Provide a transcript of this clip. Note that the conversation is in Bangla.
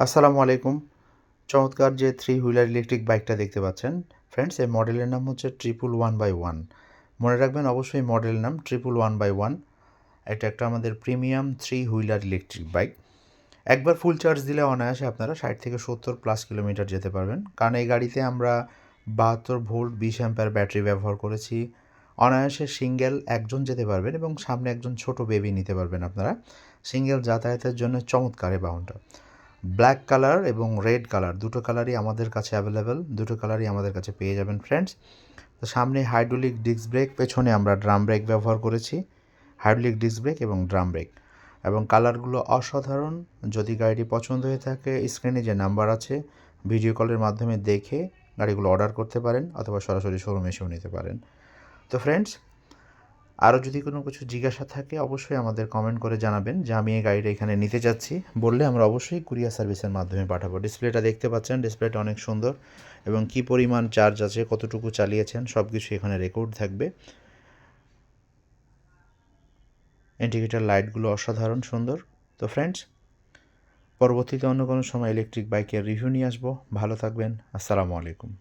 আসসালামু আলাইকুম। চমৎকার যে থ্রি হুইলার ইলেকট্রিক বাইকটা দেখতে পাচ্ছেন ফ্রেন্ডস, এই মডেলের নাম হচ্ছে 111/1। মনে রাখবেন অবশ্যই মডেলের নাম 111/1। এটা একটা আমাদের premium three wheeler electric bike. একবার ফুল চার্জ দিলে অনায়াসে আপনারা 60 থেকে 70+ কিলোমিটার যেতে পারবেন, কারণ এই গাড়িতে আমরা 72 ভোল্ট 20 অ্যাম্পিয়ার ব্যাটারি ব্যবহার করেছি। অনায়াসে সিঙ্গেল একজন যেতে পারবেন এবং সামনে একজন ছোট বেবি নিতে পারবেন আপনারা। সিঙ্গেল যাতায়াতের জন্য চমৎকার এই বাহনটা। ব্ল্যাক কালার এবং রেড কালার দুটো কালারই আমাদের কাছে অ্যাভেলেবেল, দুটো কালারই আমাদের কাছে পেয়ে যাবেন ফ্রেন্ডস। তো সামনে হাইড্রোলিক ডিস্ক ব্রেক, পেছনে আমরা ড্রাম ব্রেক ব্যবহার করেছি, হাইড্রোলিক ডিস্ক ব্রেক এবং ড্রাম ব্রেক, এবং কালারগুলো অসাধারণ। যদি গাড়িটি পছন্দ হয়ে থাকে স্ক্রিনে যে নাম্বার আছে ভিডিও কলের মাধ্যমে দেখে গাড়িগুলো অর্ডার করতে পারেন, অথবা সরাসরি শোরুমে এসেও নিতে পারেন। তো ফ্রেন্ডস, আরও যদি কোনো কিছু জিজ্ঞাসা থাকে অবশ্যই আমাদের কমেন্ট করে জানাবেন যে আমি এই গাড়িটা এখানে নিতে যাচ্ছি, বললে আমরা অবশ্যই কুরিয়ার সার্ভিসের মাধ্যমে পাঠাবো। ডিসপ্লেটা দেখতে পাচ্ছেন, ডিসপ্লেটা অনেক সুন্দর, এবং কী পরিমাণ চার্জ আছে, কতটুকু চালিয়েছেন সব কিছু এখানে রেকর্ড থাকবে। ইন্ডিকেটর লাইটগুলো অসাধারণ সুন্দর। তো ফ্রেন্ডস, পরবর্তীতে অন্য কোনো সময় ইলেকট্রিক বাইকের রিভিউ নিয়ে আসবো। ভালো থাকবেন। আসসালামু আলাইকুম।